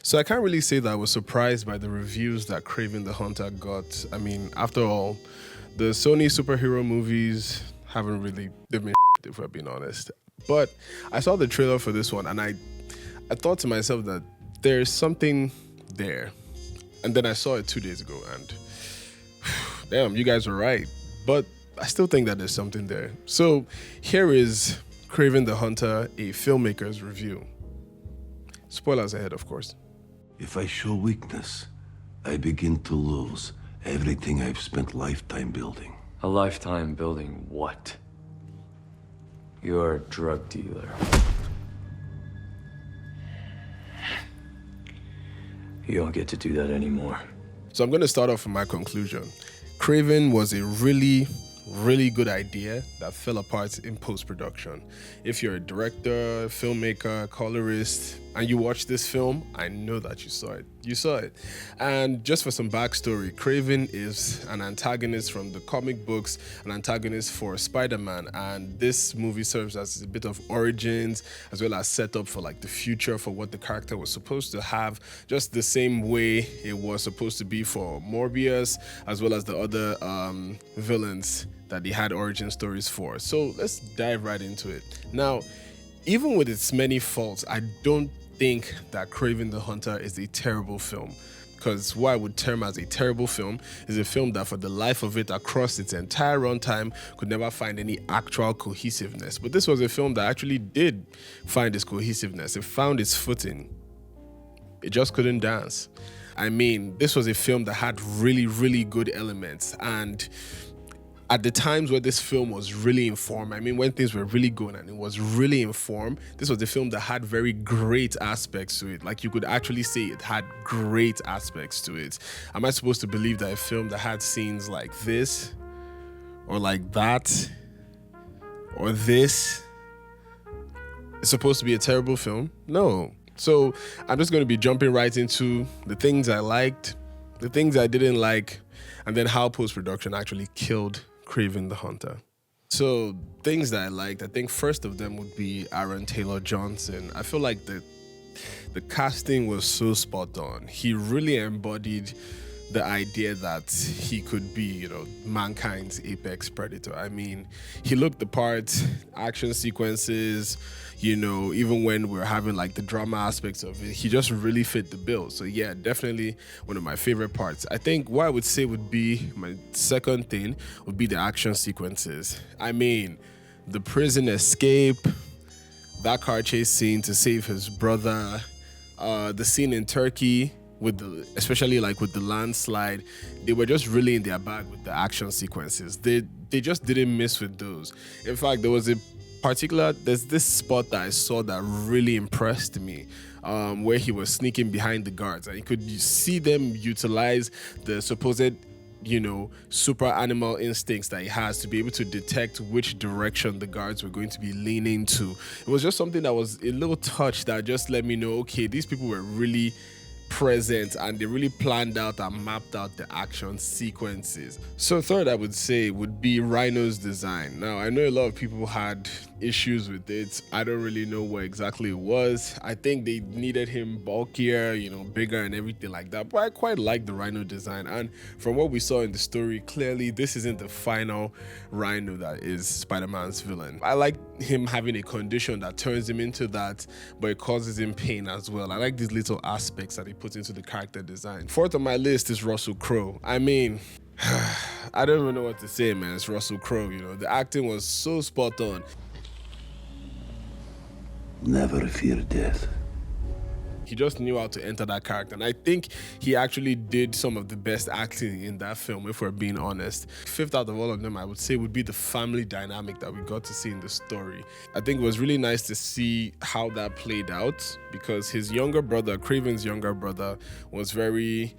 So I can't really say that I was surprised by the reviews that Kraven the Hunter got. I mean, after all, the Sony superhero movies haven't really they've been if we're being honest. But I saw the trailer for this one and I thought to myself that there's something there. And then I saw it 2 days ago and damn, you guys were right. But I still think that there's something there. So here is Kraven the Hunter, a Filmmaker'S review. Spoilers ahead, of course. If I show weakness, I begin to lose everything I've spent lifetime building. A lifetime building what? You're a drug dealer. You don't get to do that anymore. So I'm going to start off with my conclusion. Kraven was a really good idea that fell apart in post-production. If you're a director, filmmaker, colorist, and you watch this film, I know that you saw it. You saw it. And just for some backstory, Kraven is an antagonist from the comic books, an antagonist for Spider-Man, and this movie serves as a bit of origins as well as setup for like the future for what the character was supposed to have, just the same way it was supposed to be for Morbius as well as the other villains that they had origin stories for. So let's dive right into it. Now, even with its many faults, I don't think that Kraven the Hunter is a terrible film. Because what I would term as a terrible film is a film that for the life of it across its entire runtime could never find any actual cohesiveness. But this was a film that actually did find its cohesiveness. It found its footing. It just couldn't dance. I mean, this was a film that had really good elements, and at the times where this film was really informed, I mean, when things were really good and it was really informed, this was a film that had very great aspects to it. Like, you could actually say it had great aspects to it. Am I supposed to believe that a film that had scenes like this, or like that, or this, is supposed to be a terrible film? No. So I'm just going to be jumping right into the things I liked, the things I didn't like, and then how post-production actually killed Kraven the Hunter. So things that I liked, I think first of them would be Aaron Taylor Johnson. I feel like the casting was so spot on. He really embodied the idea that he could be, mankind's apex predator. I mean, he looked the part, action sequences, even when we're having like the drama aspects of it, he just really fit the bill. So yeah, definitely one of my favorite parts. I think what I would say would be my second thing would be the action sequences. I mean, the prison escape, that car chase scene to save his brother, the scene in Turkey, especially like with the landslide, they were just really in their bag with the action sequences. They just didn't miss with those. In fact, there's this spot that I saw that really impressed me, where he was sneaking behind the guards and you could see them utilize the supposed super animal instincts that he has to be able to detect which direction the guards were going to be leaning to. It was just something that was a little touch that just let me know, okay, these people were really present and they really planned out and mapped out the action sequences. So third, I would say would be Rhino's design. Now, I know a lot of people had issues with it. I don't really know what exactly it was. I think they needed him bulkier, bigger and everything like that. But I quite like the Rhino design. And from what we saw in the story, clearly this isn't the final Rhino that is Spider-Man's villain. I like him having a condition that turns him into that, but it causes him pain as well. I like these little aspects that he puts into the character design. Fourth on my list is Russell Crowe. I mean, I don't even know what to say, man. It's Russell Crowe, The acting was so spot on. Never fear death. He just knew how to enter that character. And I think he actually did some of the best acting in that film, if we're being honest. Fifth out of all of them, I would say, would be the family dynamic that we got to see in the story. I think it was really nice to see how that played out because his younger brother, Kraven's younger brother, was very,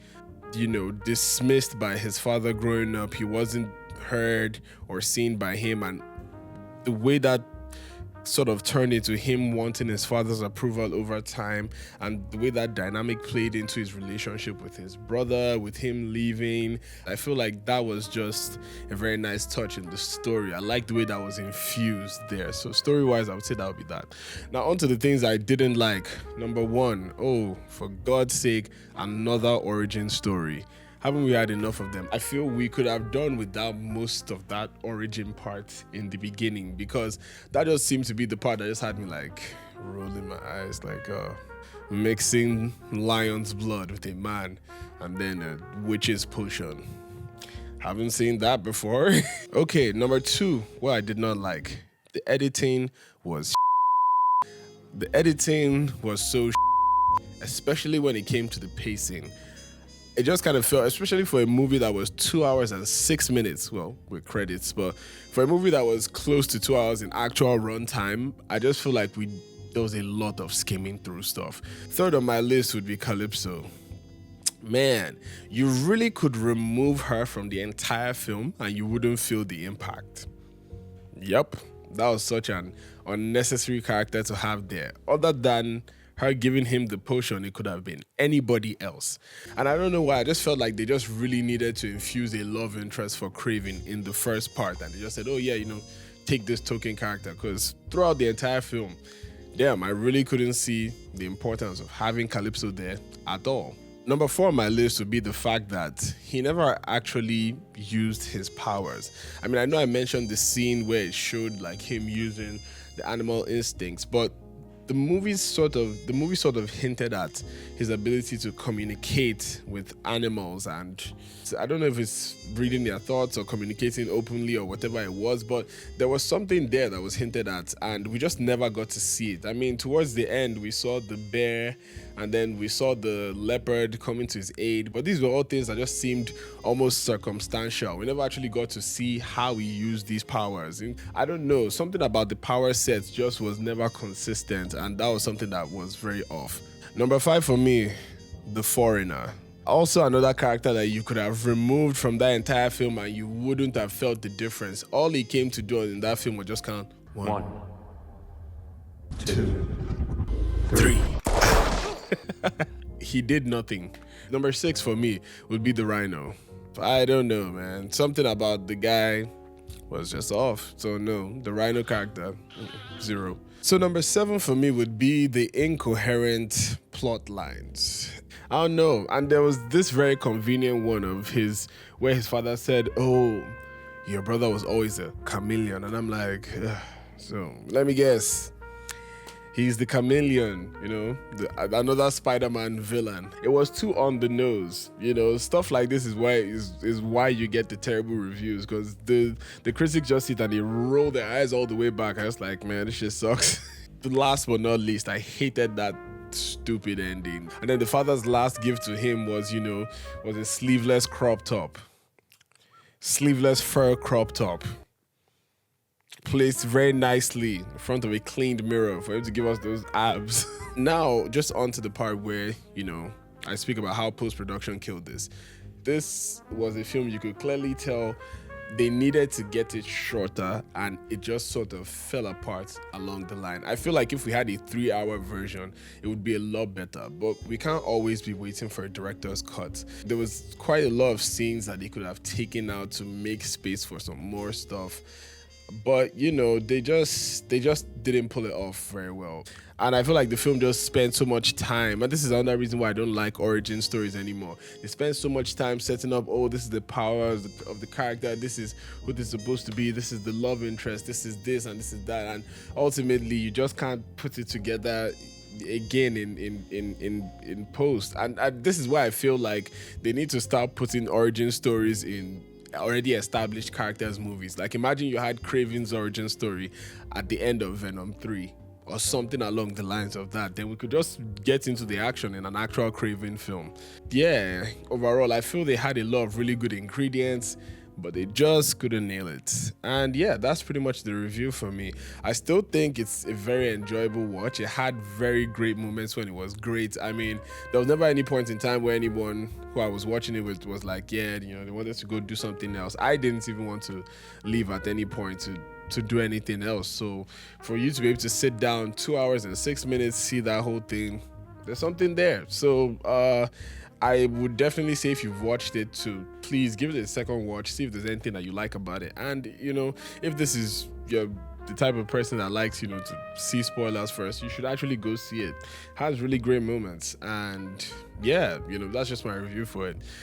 dismissed by his father growing up. He wasn't heard or seen by him. And the way that sort of turned into him wanting his father's approval over time, and the way that dynamic played into his relationship with his brother, with him leaving. I feel like that was just a very nice touch in the story. I like the way that was infused there. So story-wise, I would say that would be that. Now on to the things I didn't like. Number one, oh, for God's sake, another origin story. Haven't we had enough of them? I feel we could have done without most of that origin part in the beginning, because that just seemed to be the part that just had me like rolling my eyes, like mixing lion's blood with a man and then a witch's potion. Haven't seen that before. Okay, number two, what I did not like. The editing was so especially when it came to the pacing. It just kind of felt, especially for a movie that was 2 hours and 6 minutes, well, with credits, but for a movie that was close to 2 hours in actual runtime, I just feel like there was a lot of skimming through stuff. Third on my list would be Calypso. Man, you really could remove her from the entire film and you wouldn't feel the impact. Yep, that was such an unnecessary character to have there. Other than her giving him the potion, it could have been anybody else. And I don't know why, I just felt like they just really needed to infuse a love interest for Kraven in the first part. And they just said, oh yeah, take this token character. Because throughout the entire film, damn, I really couldn't see the importance of having Calypso there at all. Number 4 on my list would be the fact that he never actually used his powers. I mean, I know I mentioned the scene where it showed like him using the animal instincts, but the movie sort of hinted at his ability to communicate with animals, and I don't know if it's reading their thoughts or communicating openly or whatever it was, but there was something there that was hinted at and we just never got to see it. I mean, towards the end we saw the bear and then we saw the leopard coming to his aid, but these were all things that just seemed almost circumstantial. We never actually got to see how he used these powers. And I don't know, something about the power sets just was never consistent, and that was something that was very off. Number 5 for me, the Foreigner. Also another character that you could have removed from that entire film and you wouldn't have felt the difference. All he came to do in that film was just count 1, 2, 3. He did nothing. Number 6 for me would be the Rhino. I don't know, man. Something about the guy was just off. So no, the Rhino character, 0. So number 7 for me would be the incoherent plot lines. I don't know. And there was this very convenient one of his where his father said, oh, your brother was always a chameleon. And I'm like, ugh. So let me guess. He's the chameleon, another Spider-Man villain. It was too on the nose, stuff like this is why you get the terrible reviews, because the critics just sit and they roll their eyes all the way back. I was like, man, this shit sucks. The last but not least, I hated that stupid ending. And then the father's last gift to him was a sleeveless crop top. Sleeveless fur crop top. Placed very nicely in front of a cleaned mirror for him to give us those abs. Now, just on to the part where, I speak about how post-production killed this. This was a film you could clearly tell they needed to get it shorter, and it just sort of fell apart along the line. I feel like if we had a 3-hour version, it would be a lot better, but we can't always be waiting for a director's cut. There was quite a lot of scenes that they could have taken out to make space for some more stuff. But they just didn't pull it off very well, and I feel like the film just spent so much time, and this is another reason why I don't like origin stories anymore. They spend so much time setting up, oh, this is the powers of the character, this is who this is supposed to be, this is the love interest, this is this and this is that, and ultimately you just can't put it together again in post. And this is why I feel like they need to start putting origin stories in already established characters' movies. Like, imagine you had Kraven's origin story at the end of Venom 3 or something along the lines of that. Then we could just get into the action in an actual Kraven film. Yeah, overall, I feel they had a lot of really good ingredients, but they just couldn't nail it. And yeah, that's pretty much the review for me. I still think it's a very enjoyable watch. It had very great moments when it was great. I mean, there was never any point in time where anyone who I was watching it with was like, yeah, they wanted to go do something else. I didn't even want to leave at any point to to do anything else. So for you to be able to sit down 2 hours and 6 minutes, see that whole thing, there's something there. So I would definitely say, if you've watched it, to please give it a second watch, see if there's anything that you like about it. And if this is the type of person that likes to see spoilers first, you should actually go see it. Has really great moments. And yeah, that's just my review for it.